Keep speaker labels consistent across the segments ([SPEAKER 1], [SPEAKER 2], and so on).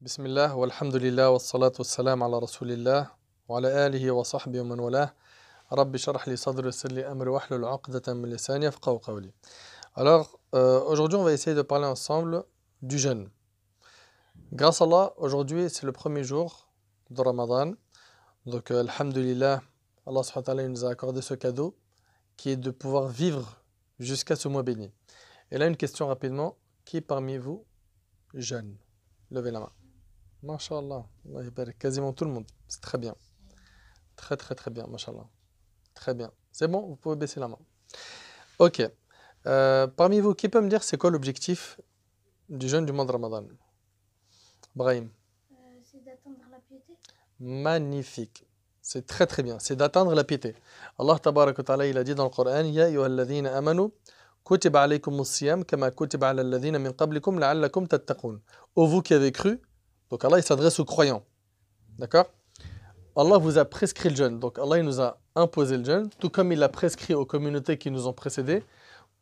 [SPEAKER 1] بسم الله والحمد لله والصلاة والسلام على رسول الله وعلى آله وصحبه ومن والاه رب اشرح لي صدري ويسر لي أمري واحلل عقدة من لساني يفقهوا قولي. Alors, aujourd'hui, on va essayer de parler ensemble du jeûne. Grâce à Allah, aujourd'hui, c'est le premier jour de Ramadan. Donc, alhamdulillah, Allah subhanahu wa ta'ala nous a accordé ce cadeau qui est de pouvoir vivre jusqu'à ce mois béni. Et là, une question rapidement. Qui parmi vous jeûne? Levez la main. Masha'Allah, Allah yabarak, quasiment tout le monde. C'est très bien. Très très très bien, Masha'Allah. Très bien. C'est bon, vous pouvez baisser la main. Ok. Parmi vous, qui peut me dire c'est quoi l'objectif du jeûne du mois de Ramadan? Brahim.
[SPEAKER 2] C'est d'atteindre la piété.
[SPEAKER 1] Magnifique. C'est très très bien. C'est d'atteindre la piété. Allah tabarak wa ta'ala, il a dit dans le Coran, Ya ayyuhalladhina amanu, kutiba alaykumus siyam kama kutiba ala alladhina min qablikum la'allakum tattaqun. Ô vous qui avez cru, donc Allah il s'adresse aux croyants. D'accord? Allah vous a prescrit le jeûne. Donc Allah il nous a imposé le jeûne, tout comme il l'a prescrit aux communautés qui nous ont précédés.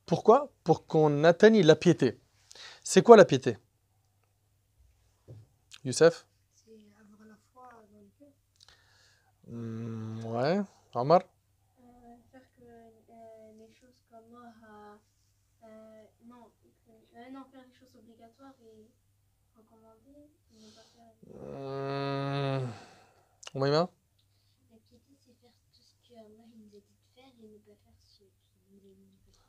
[SPEAKER 1] Pourquoi? Pour qu'on atteigne la piété. C'est quoi la piété? Youssef?
[SPEAKER 2] C'est avoir la foi dans le cœur.
[SPEAKER 1] Ouais. Omar?
[SPEAKER 2] Faire que les choses comme moi, non, faire les choses obligatoires et recommandées, et ne pas faire.
[SPEAKER 1] Oumaima?
[SPEAKER 2] La piété, c'est faire tout ce que Allah nous a dit de faire et ne pas faire ce qu'il nous a dit de faire.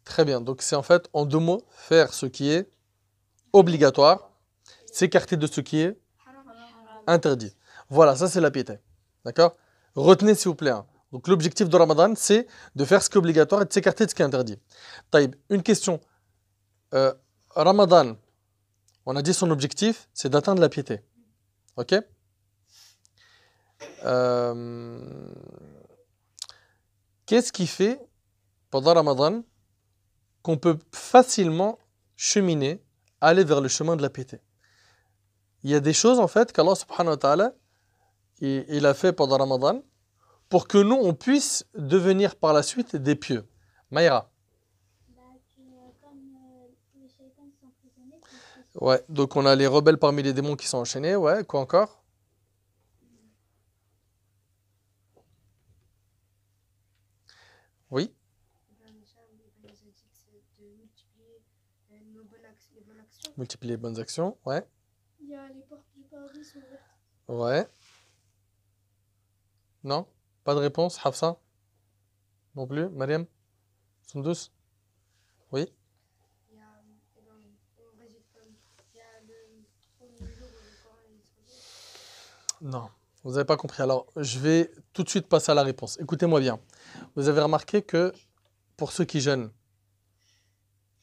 [SPEAKER 1] Très bien. Donc c'est en fait, en deux mots, faire ce qui est obligatoire, s'écarter de ce qui est interdit. Voilà, ça c'est la piété. D'accord? Retenez s'il vous plaît. Donc l'objectif de Ramadan, c'est de faire ce qui est obligatoire et de s'écarter de ce qui est interdit. Taïb, une question. Ramadan, on a dit son objectif, c'est d'atteindre la piété. Ok? Qu'est-ce qui fait, pendant Ramadan, qu'on peut facilement cheminer, aller vers le chemin de la piété? Il y a des choses en fait qu'Allah subhanahu wa ta'ala il a fait pendant Ramadan pour que nous on puisse devenir par la suite des pieux. Maïra.
[SPEAKER 2] Comme les shaitans sont prisonniers,
[SPEAKER 1] Ouais, donc on a les rebelles parmi les démons qui sont enchaînés, ouais, quoi encore? Oui,
[SPEAKER 2] il nous a dit que c'est de multiplier les bonnes actions.
[SPEAKER 1] multiplier les bonnes actions, ouais,
[SPEAKER 2] Il y a les portes du paradis sont ouvertes.
[SPEAKER 1] ouais. Non? Pas de réponse, Hafsa? Non plus, Mariam? Sundus? Oui?
[SPEAKER 2] Il y a, on résume comme, il y a le premier jour où le Coran est descendu.
[SPEAKER 1] Non, vous n'avez pas compris. Alors, je vais tout de suite passer à la réponse. Écoutez-moi bien. Vous avez remarqué que pour ceux qui jeûnent,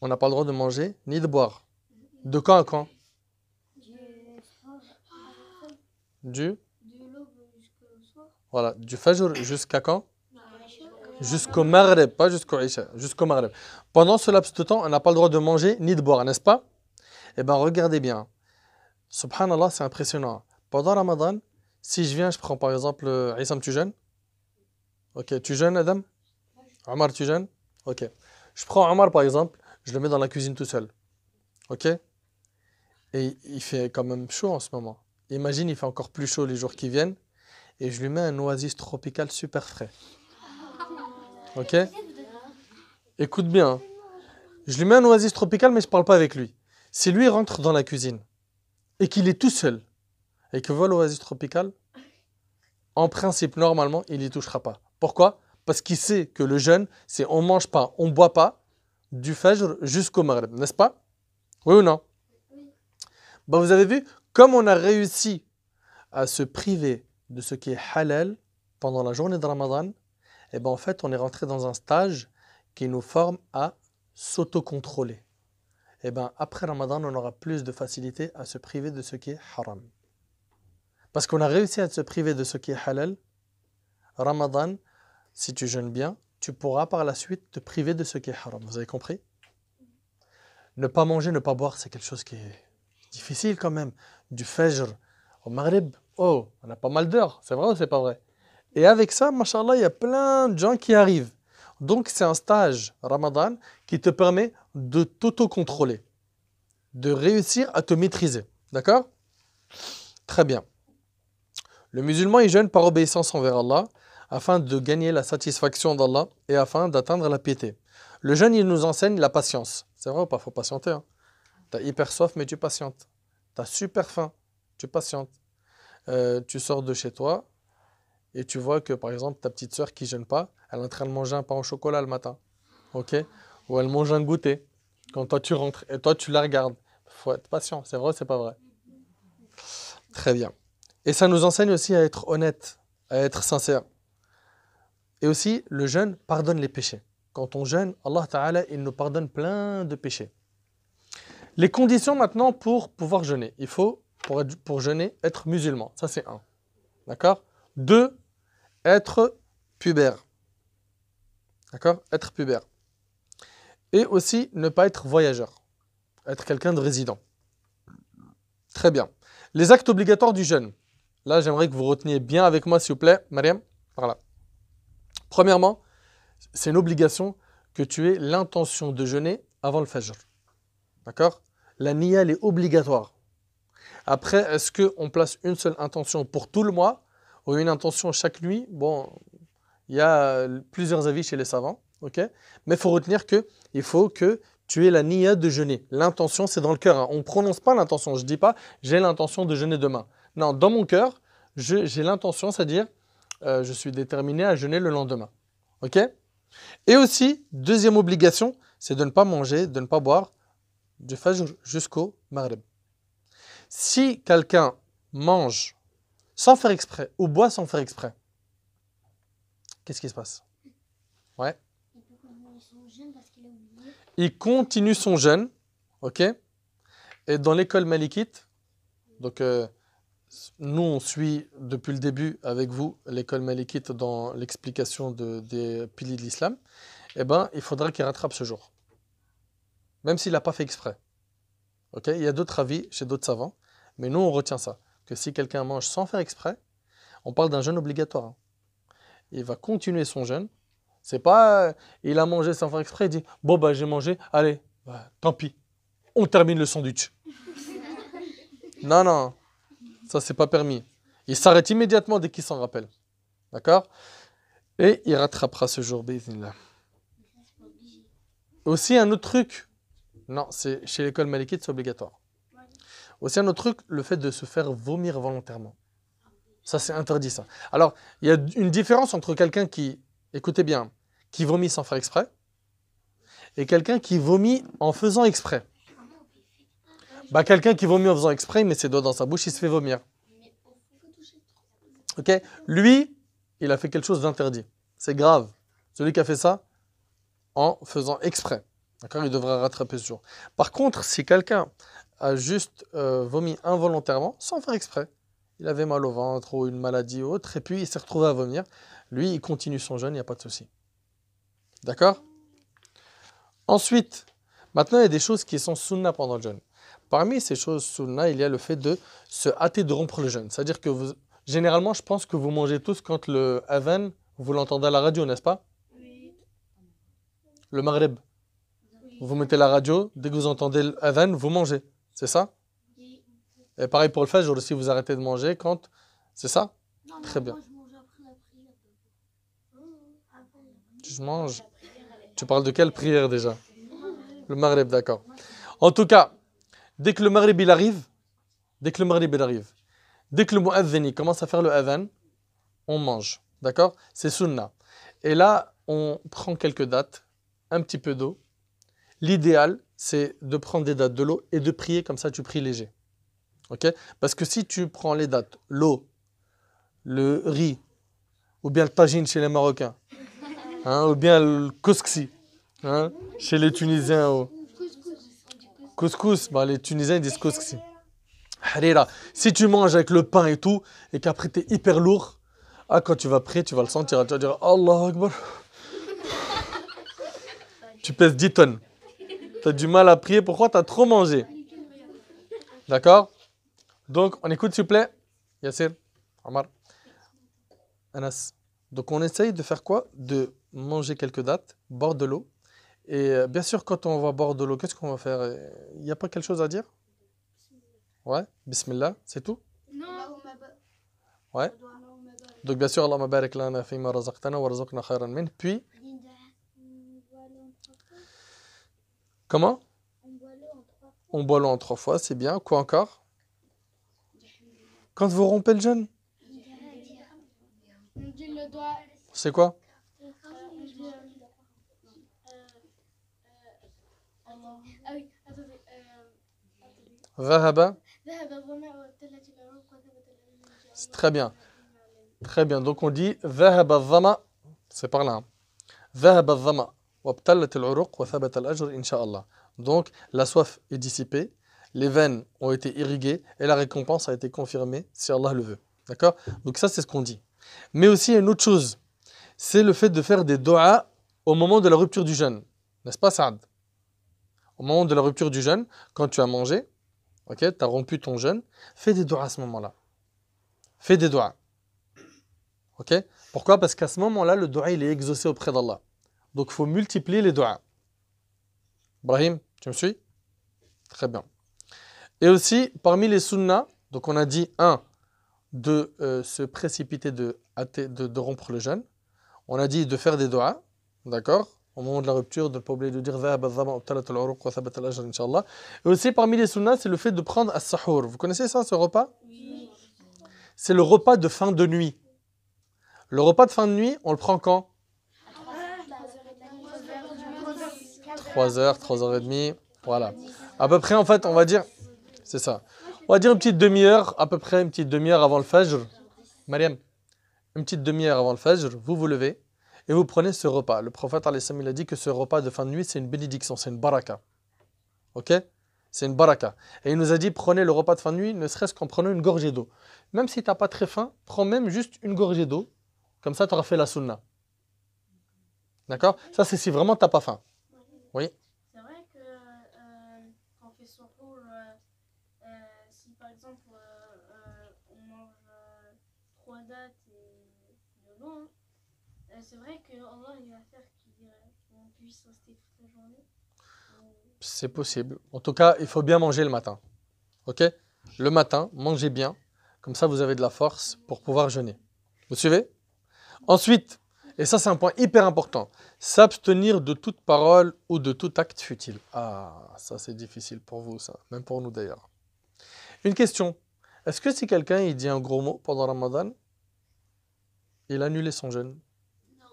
[SPEAKER 1] on n'a pas le droit de manger ni de boire. De quand à quand? Du
[SPEAKER 2] De l'aube jusqu'au soir.
[SPEAKER 1] Voilà, du Fajr jusqu'à quand? Jusqu'au Maghreb, pas jusqu'au Isha, jusqu'au Maghreb. Pendant ce laps de temps, on n'a pas le droit de manger ni de boire, n'est-ce pas? Eh bien, regardez bien. Subhanallah, c'est impressionnant. Pendant Ramadan, si je viens, je prends par exemple, Issam, tu jeûnes? Ok, tu jeûnes, Adam? Omar, tu jeûnes? Ok. Je prends Omar par exemple, je le mets dans la cuisine tout seul. Ok? Et il fait quand même chaud en ce moment. Imagine, il fait encore plus chaud les jours qui viennent. Et je lui mets un oasis tropical super frais. Ok? Écoute bien. Hein. Je lui mets un oasis tropical, mais je ne parle pas avec lui. Si lui rentre dans la cuisine et qu'il est tout seul et que voit l'oasis tropical, en principe, normalement, il n'y touchera pas. Pourquoi? Parce qu'il sait que le jeûne, c'est on ne mange pas, on ne boit pas du Fajr jusqu'au Maghreb, n'est-ce pas? Oui ou non?
[SPEAKER 2] Oui.
[SPEAKER 1] Ben, vous avez vu, comme on a réussi à se priver de ce qui est halal pendant la journée de Ramadan, et ben en fait, on est rentré dans un stage qui nous forme à s'autocontrôler. Et ben après Ramadan, on aura plus de facilité à se priver de ce qui est haram. Parce qu'on a réussi à se priver de ce qui est halal. Ramadan, si tu jeûnes bien, tu pourras par la suite te priver de ce qui est haram. Vous avez compris? Ne pas manger, ne pas boire, c'est quelque chose qui est difficile quand même. Du Fajr au Maghrib, oh, on a pas mal d'heures. C'est vrai ou c'est pas vrai? Et avec ça, mashallah, il y a plein de gens qui arrivent. Donc c'est un stage Ramadan qui te permet de t'autocontrôler, de réussir à te maîtriser. D'accord? Très bien. Le musulman, il jeûne par obéissance envers Allah, afin de gagner la satisfaction d'Allah et afin d'atteindre la piété. Le jeûne, il nous enseigne la patience. C'est vrai ou pas? Il faut patienter. Hein. Tu as hyper soif, mais tu patientes. Tu as super faim, tu patientes. Tu sors de chez toi et tu vois que, par exemple, ta petite sœur qui ne jeûne pas, elle est en train de manger un pain au chocolat le matin. Ok? Ou elle mange un goûter quand toi tu rentres et toi tu la regardes. Il faut être patient. C'est vrai ou c'est pas vrai? Très bien. Et ça nous enseigne aussi à être honnête, à être sincère. Et aussi, le jeûne pardonne les péchés. Quand on jeûne, Allah Ta'ala, il nous pardonne plein de péchés. Les conditions maintenant pour pouvoir jeûner. Il faut, pour jeûner, être musulman. Ça, c'est un. D'accord? Deux, être pubère. D'accord? Être pubère. Et aussi, ne pas être voyageur. Être quelqu'un de résident. Très bien. Les actes obligatoires du jeûne. Là, j'aimerais que vous reteniez bien avec moi, s'il vous plaît. Mariam, par là. Premièrement, c'est une obligation que tu aies l'intention de jeûner avant le fajr. D'accord? La niya, elle est obligatoire. Après, est-ce qu'on place une seule intention pour tout le mois ou une intention chaque nuit? Bon, il y a plusieurs avis chez les savants. Okay? Mais il faut retenir qu'il faut que tu aies la niya de jeûner. L'intention, c'est dans le cœur. Hein. On ne prononce pas l'intention. Je ne dis pas « j'ai l'intention de jeûner demain ». Non, dans mon cœur, j'ai l'intention, c'est-à-dire je suis déterminé à jeûner le lendemain. Ok? Et aussi, deuxième obligation, c'est de ne pas manger, de ne pas boire du fajr jusqu'au maghrib. Si quelqu'un mange sans faire exprès ou boit sans faire exprès, qu'est-ce qui se passe? Ouais. Il continue son jeûne, ok? Et dans l'école malikite, donc nous on suit depuis le début avec vous l'école malikite dans l'explication des piliers de l'islam, eh ben il faudra qu'il rattrape ce jour, même s'il n'a pas fait exprès. Ok? Il y a d'autres avis chez d'autres savants, mais nous on retient ça, que si quelqu'un mange sans faire exprès, on parle d'un jeûne obligatoire. Hein. Il va continuer son jeûne. C'est pas, il a mangé sans faire exprès, il dit, bon bah j'ai mangé, allez, bah, tant pis, on termine le sandwich. Non, non, ça c'est pas permis. Il s'arrête immédiatement dès qu'il s'en rappelle. D'accord? Et il rattrapera ce jour, bismillah. Aussi un autre truc, non, c'est chez l'école malikite, c'est obligatoire. Aussi un autre truc, le fait de se faire vomir volontairement. Ça c'est interdit ça. Alors, il y a une différence entre quelqu'un qui, écoutez bien, qui vomit sans faire exprès, et quelqu'un qui vomit en faisant exprès. Bah, quelqu'un qui vomit en faisant exprès, il met ses doigts dans sa bouche, il se fait vomir. Ok? Lui, il a fait quelque chose d'interdit. C'est grave. Celui qui a fait ça en faisant exprès. D'accord? Il devra rattraper ce jour. Par contre, si quelqu'un a juste vomi involontairement, sans faire exprès, il avait mal au ventre ou une maladie ou autre, et puis il s'est retrouvé à vomir, lui, il continue son jeûne, il n'y a pas de souci. D'accord? Ensuite, maintenant, il y a des choses qui sont sunna pendant le jeûne. Parmi ces choses sunna, il y a le fait de se hâter de rompre le jeûne. C'est-à-dire que généralement, je pense que vous mangez tous quand le adhan, vous l'entendez à la radio, n'est-ce pas?
[SPEAKER 2] Oui.
[SPEAKER 1] Le maghrib. Vous mettez la radio, dès que vous entendez l'adhan, vous mangez. C'est ça?
[SPEAKER 2] Oui.
[SPEAKER 1] Et pareil pour le fajr, aussi vous arrêtez de manger quand... C'est ça?
[SPEAKER 2] Non,
[SPEAKER 1] Très bien.
[SPEAKER 2] moi, je mange après la prière.
[SPEAKER 1] Tu manges. Tu parles de quelle prière déjà? Le maghrib, d'accord. En tout cas, dès que le maghrib il arrive, dès que le mu'adhin commence à faire le adhan, on mange. D'accord? C'est sunna. Et là, on prend quelques dattes, un petit peu d'eau. L'idéal, c'est de prendre des dattes, de l'eau et de prier, comme ça tu pries léger. Ok? Parce que si tu prends les dattes, l'eau, le riz, ou bien le tagine chez les Marocains, hein, ou bien le couscous, hein, chez les Tunisiens, couscous, bah, les Tunisiens ils disent couscous. Harira, si tu manges avec le pain et tout, et qu'après tu es hyper lourd, ah, quand tu vas prier, tu vas le sentir, tu vas dire Allah Akbar. Tu pèses 10 tonnes. Tu as du mal à prier, pourquoi? Tu as trop mangé. D'accord? Donc, on écoute s'il vous plaît. Yassir, Omar, Anas. Donc, on essaye de faire quoi? De manger quelques dattes, boire de l'eau. Et bien sûr, quand on va boire de l'eau, qu'est-ce qu'on va faire? Il n'y a pas quelque chose à dire? Ouais, bismillah, c'est tout?
[SPEAKER 2] Non.
[SPEAKER 1] Ouais. Donc bien sûr, Allahumma barik lana fima razaqtana wa razaqna khayran min. Puis, comment? On boit l'eau en 3 fois, c'est bien. Quoi encore? Quand vous rompez le jeûne?
[SPEAKER 2] On dit le doigt.
[SPEAKER 1] C'est quoi?
[SPEAKER 2] Ah oui, attendez.
[SPEAKER 1] Dhahaba? C'est très bien. Très bien. Donc on dit dhahaba dhama. C'est par là. Dhahaba dhama. Wabtalat al-uruq wa thabata al-ajr insha'Allah. Donc la soif est dissipée, les veines ont été irriguées et la récompense a été confirmée si Allah le veut. D'accord? Donc ça c'est ce qu'on dit. Mais aussi il y a une autre chose. C'est le fait de faire des doigts au moment de la rupture du jeûne. N'est-ce pas Saad? Au moment de la rupture du jeûne, quand tu as mangé, ok, tu as rompu ton jeûne, fais des doigts à ce moment-là. Fais des doigts. Ok? Pourquoi? Parce qu'à ce moment-là, le doigt il est exaucé auprès d'Allah. Donc il faut multiplier les doigts. Brahim, tu me suis? Très bien. Et aussi, parmi les sunnas, donc on a dit, de se précipiter de rompre le jeûne. On a dit de faire des doigts, d'accord? Au moment de la rupture, de ne pas oublier de dire Inch'Allah. Et aussi, parmi les sunnas, c'est le fait de prendre as-sahur. Vous connaissez ça, ce repas? Oui. C'est le repas de fin de nuit. Le repas de fin de nuit, on le prend quand? 3h, 3h30, voilà. À peu près, en fait, on va dire, c'est ça. On va dire une petite demi-heure, à peu près une petite demi-heure avant le fajr. Mariam, une petite demi-heure avant le fajr, vous vous levez et vous prenez ce repas. Le prophète, il a dit que ce repas de fin de nuit, c'est une bénédiction, c'est une baraka. Ok? C'est une baraka. Et il nous a dit, prenez le repas de fin de nuit, ne serait-ce qu'en prenant une gorgée d'eau. Même si tu n'as pas très faim, prends même juste une gorgée d'eau. Comme ça, tu auras fait la sunna. D'accord? Ça, c'est si vraiment tu n'as pas faim. Oui.
[SPEAKER 2] C'est vrai que quand on fait suhour, si par exemple on mange 3 dates et de l'eau, c'est vrai que Allah il va faire qu'on puisse rester toute la journée.
[SPEAKER 1] C'est possible. En tout cas, il faut bien manger le matin. Ok? Le matin, mangez bien. Comme ça, vous avez de la force pour pouvoir jeûner. Vous suivez? Ensuite, et ça c'est un point hyper important, s'abstenir de toute parole ou de tout acte futile. Ah, ça c'est difficile pour vous, ça. Même pour nous d'ailleurs. Une question. Est-ce que si quelqu'un il dit un gros mot pendant Ramadan, il annule son jeûne?
[SPEAKER 2] Non.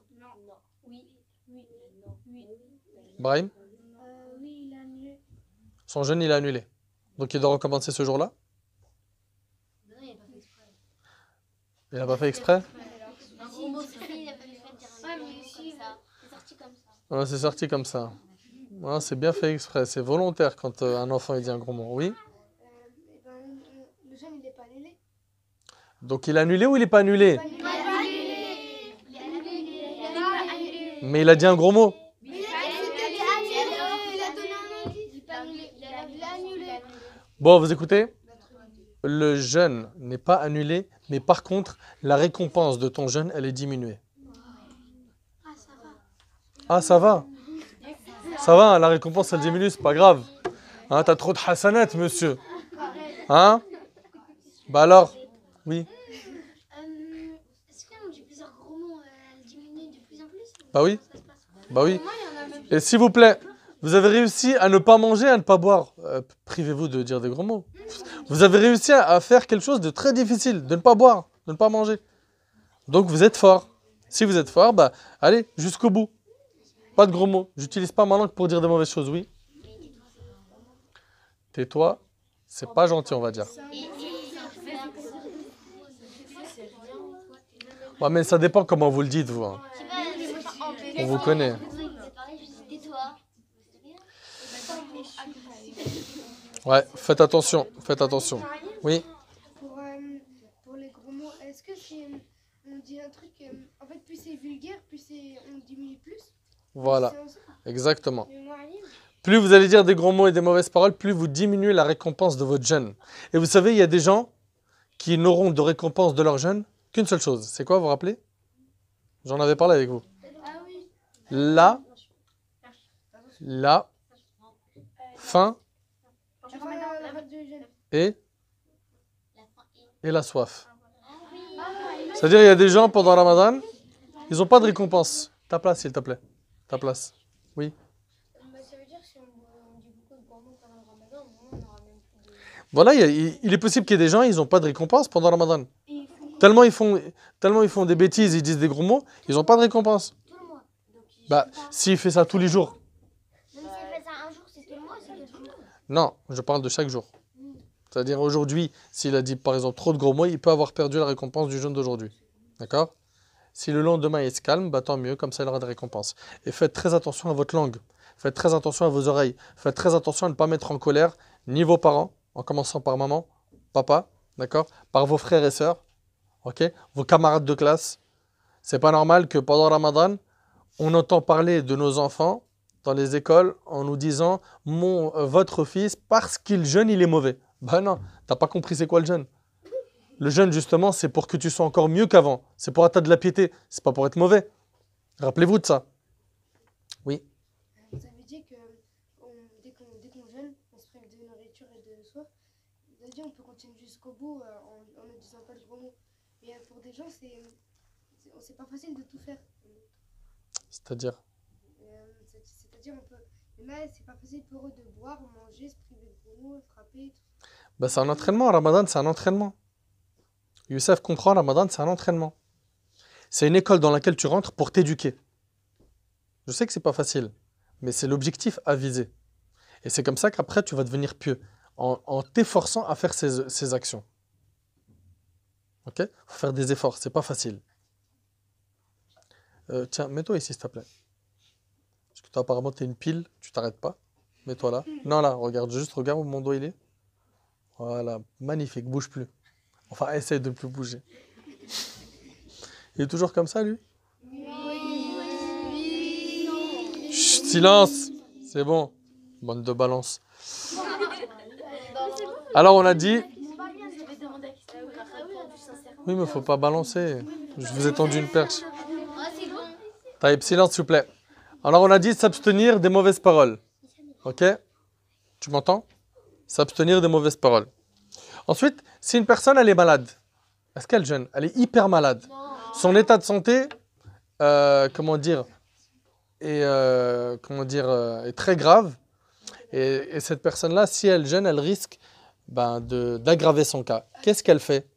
[SPEAKER 2] Oui.
[SPEAKER 1] Brahim?
[SPEAKER 2] Oui, il a annulé.
[SPEAKER 1] Son jeûne il est annulé. Donc il doit recommencer ce jour-là?
[SPEAKER 2] Non, il n'a pas fait exprès.
[SPEAKER 1] Il n'a pas fait exprès?
[SPEAKER 2] Un gros mot, c'est il a pas fait dire un gros mot comme ça. C'est sorti comme ça.
[SPEAKER 1] Ouais, c'est sorti comme ça. Ouais, c'est bien fait exprès. C'est volontaire quand un enfant il dit un gros mot. Oui?
[SPEAKER 2] Le jeune, il n'est pas annulé.
[SPEAKER 1] Donc il est annulé ou il n'est pas annulé?
[SPEAKER 2] Il est annulé. Il est annulé.
[SPEAKER 1] Mais il a dit un gros mot.
[SPEAKER 2] Il a donné un indice. Il est annulé.
[SPEAKER 1] Bon, vous écoutez? Le jeûne n'est pas annulé, mais par contre, la récompense de ton jeûne, elle est diminuée.
[SPEAKER 2] Ah, ça va.
[SPEAKER 1] Ah, ça va? Ça va, la récompense, elle diminue, c'est pas grave. Hein, t'as trop de hasanat, monsieur. Hein? Bah alors? Oui.
[SPEAKER 2] Est-ce qu'on dit plusieurs gros mots, elle diminue de plus en plus?
[SPEAKER 1] Bah oui.
[SPEAKER 2] Ça se passe.
[SPEAKER 1] Bah oui.
[SPEAKER 2] Moi, il y en a même.
[SPEAKER 1] Et s'il vous plaît, vous avez réussi à ne pas manger, à ne pas boire. Privez-vous de dire des gros mots. Vous avez réussi à faire quelque chose de très difficile, de ne pas boire, de ne pas manger. Donc vous êtes fort. Si vous êtes fort, bah allez, jusqu'au bout. Pas de gros mots. J'utilise pas ma langue pour dire des mauvaises choses, oui. Tais-toi, c'est pas gentil, on va dire. Ouais, mais ça dépend comment vous le dites, vous. Hein. On vous connaît. Ouais, faites attention, faites attention. Oui.
[SPEAKER 2] Pour les gros mots, est-ce que c'est. On dit un truc. En fait, plus c'est vulgaire, on diminue plus.
[SPEAKER 1] Voilà, exactement. Plus vous allez dire des gros mots et des mauvaises paroles, plus vous diminuez la récompense de votre jeûne. Et vous savez, il y a des gens qui n'auront de récompense de leur jeûne qu'une seule chose. C'est quoi, vous vous rappelez? J'en avais parlé avec vous. La fin et et la soif. C'est-à-dire, il y a des gens pendant Ramadan, ils n'ont pas de récompense. Ta place, s'il te plaît. Ta place. Oui.
[SPEAKER 2] Ça veut dire que si on dit beaucoup de gourmands pendant le Ramadan, on n'aura même plus de...
[SPEAKER 1] Voilà, il est possible qu'il y ait des gens, ils n'ont pas de récompense pendant Ramadan. Tellement ils font des bêtises, ils disent des gros mots, ils n'ont pas de récompense.
[SPEAKER 2] Tout le mois. Donc,
[SPEAKER 1] Bah, s'il fait ça tous les jours.
[SPEAKER 2] même s'il fait ça un jour, c'est tout le mois, c'est tout le mois.
[SPEAKER 1] Non, je parle de chaque jour. C'est-à-dire aujourd'hui, s'il a dit par exemple trop de gros mots, il peut avoir perdu la récompense du jeûne d'aujourd'hui. D'accord? Si le lendemain il se calme, bah, tant mieux, comme ça il aura des récompenses. Et faites très attention à votre langue. Faites très attention à vos oreilles. Faites très attention à ne pas mettre en colère ni vos parents, en commençant par maman, papa, d'accord? Par vos frères et sœurs, ok? Vos camarades de classe. C'est pas normal que pendant Ramadan, on entend parler de nos enfants dans les écoles en nous disant votre fils, parce qu'il jeûne, il est mauvais. Ben non, t'as pas compris c'est quoi le jeûne. Le jeûne, justement, c'est pour que tu sois encore mieux qu'avant. C'est pour atteindre de la piété. C'est pas pour être mauvais. Rappelez-vous de ça. Oui.
[SPEAKER 2] Ça veut dire que dès qu'on jeûne, on se prive de nourriture et de soif. Ça veut dire qu'on peut continuer jusqu'au bout en ne disant pas de gros mots. Mais pour des gens, c'est pas facile de tout faire.
[SPEAKER 1] C'est-à-dire
[SPEAKER 2] C'est-à-dire, mais là, c'est pas facile pour eux de boire, manger, se priver de gros mots, frapper.
[SPEAKER 1] ben, c'est un entraînement. Ramadan, c'est un entraînement. Youssef comprend, Ramadan, c'est un entraînement. C'est une école dans laquelle tu rentres pour t'éduquer. Je sais que c'est pas facile, mais c'est l'objectif à viser. Et c'est comme ça qu'après, tu vas devenir pieux, en t'efforçant à faire ces actions. Ok? Faut faire des efforts, c'est pas facile. Tiens, mets-toi ici, s'il te plaît. Parce que toi, apparemment, t'es une pile, tu t'arrêtes pas. Mets-toi là. Non, là, regarde, juste regarde où mon doigt il est. Voilà, magnifique, bouge plus. Enfin, essaye de ne plus bouger. Il est toujours comme ça, lui? Chut, silence! C'est bon. Bande de balance. Alors, on a dit... Oui, mais faut pas balancer. Je vous ai tendu une perche. Taïb, silence, s'il vous plaît. Alors, on a dit s'abstenir des mauvaises paroles. Ok? Tu m'entends? S'abstenir des mauvaises paroles. Ensuite, si une personne, elle est malade, est-ce qu'elle jeûne? Elle est hyper malade. Son état de santé, comment dire, est très grave. Et cette personne-là, si elle jeûne, elle risque d'aggraver son cas. Qu'est-ce qu'elle fait?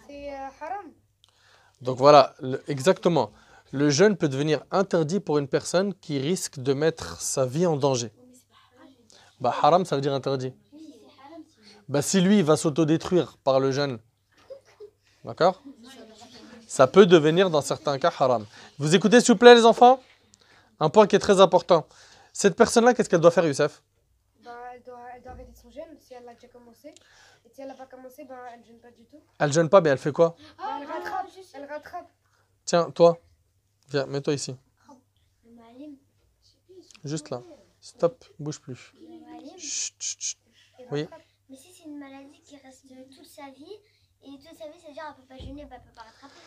[SPEAKER 2] C'est haram.
[SPEAKER 1] Donc voilà, exactement. Le jeûne peut devenir interdit pour une personne qui risque de mettre sa vie en danger. Bah, haram, ça veut dire interdit. Bah, si lui, il va s'autodétruire par le jeûne, d'accord? Ça peut devenir, dans certains cas, haram. Vous écoutez, s'il vous plaît, les enfants? Un point qui est très important. Cette personne-là, qu'est-ce qu'elle doit faire, Youssef?
[SPEAKER 2] Elle doit arrêter son jeûne si elle a déjà commencé. Et si elle n'a pas commencé, elle ne jeûne pas du tout.
[SPEAKER 1] Elle jeûne pas, mais elle fait quoi?
[SPEAKER 2] Elle rattrape. Elle rattrape.
[SPEAKER 1] Tiens, toi, viens, mets-toi ici. Juste là. Stop, bouge plus. Chut, chut, chut. Oui.
[SPEAKER 3] Mais si c'est une maladie qui reste toute sa vie, et toute sa vie, ça veut dire qu'elle ne peut pas jeûner, elle ne peut pas rattraper.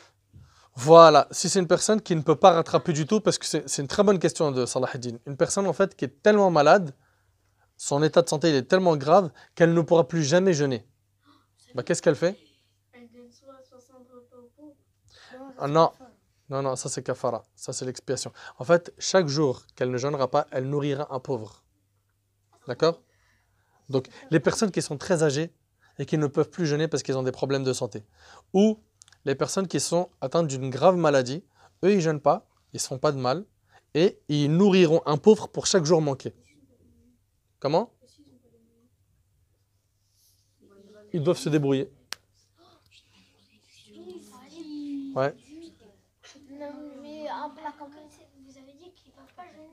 [SPEAKER 1] Voilà, si c'est une personne qui ne peut pas rattraper du tout, parce que c'est une très bonne question de Salah ad-Din. Une personne en fait qui est tellement malade, son état de santé il est tellement grave qu'elle ne pourra plus jamais jeûner. Bah, qu'est-ce qu'elle fait?
[SPEAKER 2] Elle donne soit 60 repas au pauvre.
[SPEAKER 1] Ah, non, ça c'est kafara, ça c'est l'expiation. En fait, chaque jour qu'elle ne jeûnera pas, elle nourrira un pauvre. D'accord? Donc, les personnes qui sont très âgées et qui ne peuvent plus jeûner parce qu'ils ont des problèmes de santé, ou les personnes qui sont atteintes d'une grave maladie, eux, ils ne jeûnent pas, ils ne se font pas de mal, et ils nourriront un pauvre pour chaque jour manqué. Comment? Ils doivent se débrouiller. Ouais.
[SPEAKER 3] Non, mais par contre, vous avez dit qu'ils ne peuvent pas jeûner,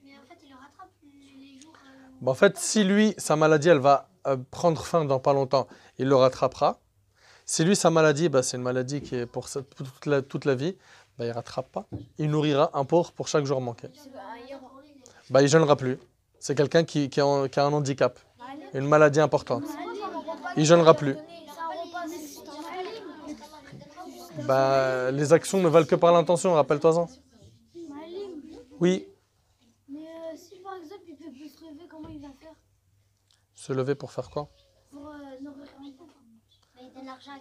[SPEAKER 3] mais en fait, ils le rattrapent les jours.
[SPEAKER 1] En fait, si lui, sa maladie, elle va prendre fin dans pas longtemps, il le rattrapera. Si lui, sa maladie, c'est une maladie qui est pour toute la vie, il ne rattrape pas. Il nourrira un pauvre pour chaque jour manqué. Il ne jeûnera plus. C'est quelqu'un qui a un handicap, une maladie importante. Il ne jeûnera plus. Les actions ne valent que par l'intention, rappelle-toi-en. Oui.
[SPEAKER 3] Mais si par exemple il peut plus se lever, comment il va faire?
[SPEAKER 1] Se lever pour faire quoi?
[SPEAKER 3] Pour nourrir un pauvre.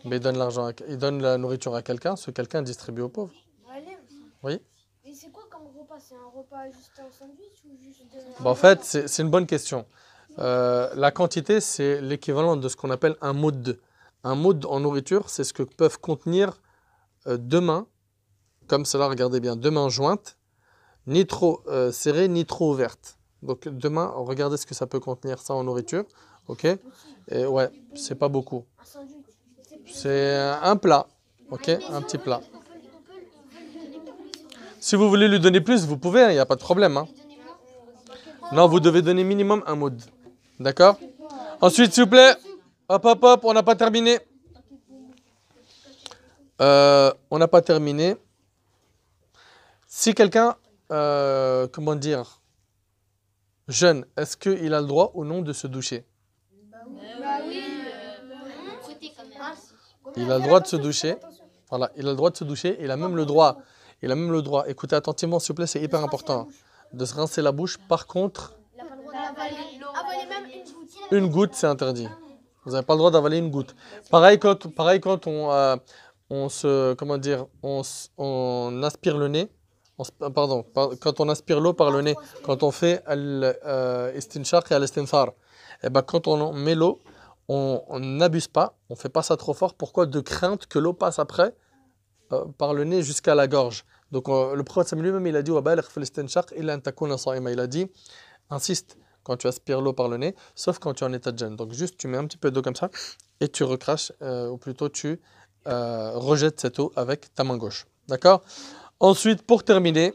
[SPEAKER 3] Mais il donne l'argent à
[SPEAKER 1] Mais il donne la nourriture à quelqu'un, ce quelqu'un distribue aux pauvres.
[SPEAKER 2] Allez.
[SPEAKER 1] Oui.
[SPEAKER 2] Et c'est quoi comme repas? C'est un repas juste un sandwich ou juste
[SPEAKER 1] Bah, en fait, c'est une bonne question. La quantité, c'est l'équivalent de ce qu'on appelle un moud. Un moud en nourriture, c'est ce que peuvent contenir deux mains, comme cela, regardez bien, deux mains jointes, ni trop serrées, ni trop ouvertes. Donc deux mains, regardez ce que ça peut contenir ça en nourriture. Ok? Et ouais, c'est pas beaucoup.
[SPEAKER 2] un sandwich?
[SPEAKER 1] C'est un plat. Ok? Un petit plat.
[SPEAKER 3] On peut lui donner plus.
[SPEAKER 1] Si vous voulez lui donner plus, vous pouvez, il n'y a pas de problème. Hein.
[SPEAKER 3] Lui donner moins.
[SPEAKER 1] Non, vous devez donner minimum un moud. D'accord? Ensuite, s'il vous plaît, hop, on n'a pas terminé. On n'a pas terminé. Si quelqu'un, comment dire, jeune, est-ce qu'il a le droit ou non de se doucher?
[SPEAKER 2] Bah oui.
[SPEAKER 3] Côté quand même.
[SPEAKER 1] Il a le droit de se doucher. Voilà, il a le droit de se doucher. Il a même le droit. Écoutez attentivement, s'il vous plaît, c'est hyper important de se rincer la bouche. Par contre,
[SPEAKER 2] Il n'a pas le droit d'avaler. Avaler même une goutte.
[SPEAKER 1] une goutte, c'est interdit. Vous n'avez pas le droit d'avaler une goutte. Pareil quand on se, comment dire, on aspire le nez. Quand on aspire l'eau par le nez, quand on fait al-istinshaq et al-istinthar, et ben quand on met l'eau, on n'abuse pas, on ne fait pas ça trop fort. Pourquoi? De crainte que l'eau passe après par le nez jusqu'à la gorge. Donc le prophète lui-même, il a dit il a dit, insiste quand tu aspires l'eau par le nez, sauf quand tu es en état de jeûne. Donc juste tu mets un petit peu d'eau comme ça et tu recraches, ou plutôt tu rejettes cette eau avec ta main gauche. D'accord? Ensuite, pour terminer,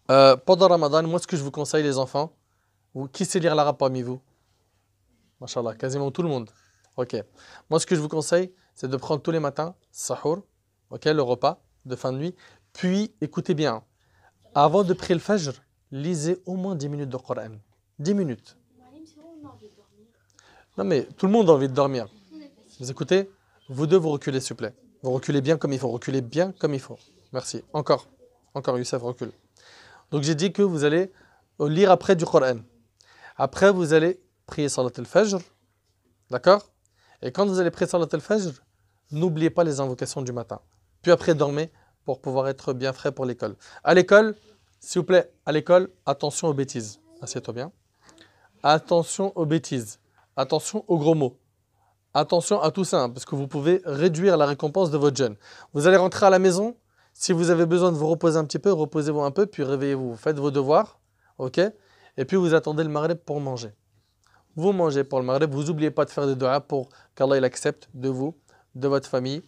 [SPEAKER 1] pendant Ramadan, moi ce que je vous conseille les enfants, qui sait lire l'arabe parmi vous? Machallah, quasiment tout le monde. Ok. Moi ce que je vous conseille, c'est de prendre tous les matins, sahur, ok, le repas de fin de nuit, puis écoutez bien, avant de prier le fajr, lisez au moins 10 minutes de Coran. 10 minutes. Non mais tout le monde a envie de dormir. Vous écoutez? Vous deux, vous reculez s'il vous plaît. Vous reculez bien comme il faut. Reculez bien comme il faut. Merci. Encore, Youssef, recule. Donc j'ai dit que vous allez lire après du Coran. Après, vous allez prier Salat al-Fajr. D'accord? Et quand vous allez prier Salat al-Fajr, n'oubliez pas les invocations du matin. Puis après, dormez pour pouvoir être bien frais pour l'école. À l'école, s'il vous plaît, à l'école, attention aux bêtises. Assieds-toi bien. Attention aux bêtises. Attention aux gros mots. Attention à tout ça, hein, parce que vous pouvez réduire la récompense de votre jeûne. Vous allez rentrer à la maison. Si vous avez besoin de vous reposer un petit peu, reposez-vous un peu, puis réveillez-vous. Faites vos devoirs, ok? Et puis vous attendez le maghrib pour manger. Vous mangez pour le maghrib. Vous n'oubliez pas de faire des du'as pour qu'Allah il accepte de vous, de votre famille.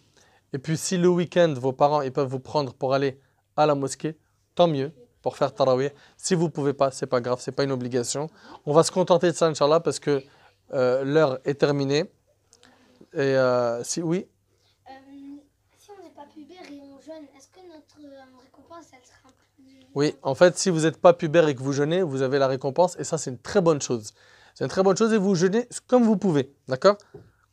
[SPEAKER 1] Et puis si le week-end, vos parents ils peuvent vous prendre pour aller à la mosquée, tant mieux, pour faire tarawih. Si vous ne pouvez pas, c'est pas grave, c'est pas une obligation. On va se contenter de ça, Inch'Allah, parce que l'heure est terminée. Et si oui,
[SPEAKER 3] Si on n'est pas pubère et on jeûne, est-ce que notre récompense, elle sera plus...
[SPEAKER 1] oui, en fait, si vous n'êtes pas pubère et que vous jeûnez, vous avez la récompense. Et ça, c'est une très bonne chose. C'est une très bonne chose et vous jeûnez comme vous pouvez. D'accord?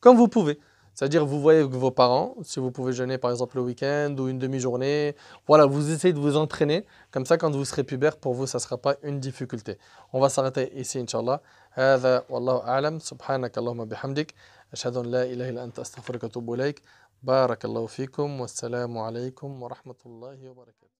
[SPEAKER 1] Comme vous pouvez. C'est-à-dire, vous voyez avec vos parents, si vous pouvez jeûner par exemple le week-end ou une demi-journée. Voilà, vous essayez de vous entraîner. Comme ça, quand vous serez pubère, pour vous, ça ne sera pas une difficulté. On va s'arrêter ici, Inch'Allah. هذا والله أعلم سبحانك اللهم بحمدك أشهد أن لا إله إلا أنت أستغفرك وأتوب إليك بارك الله فيكم والسلام عليكم ورحمة الله وبركاته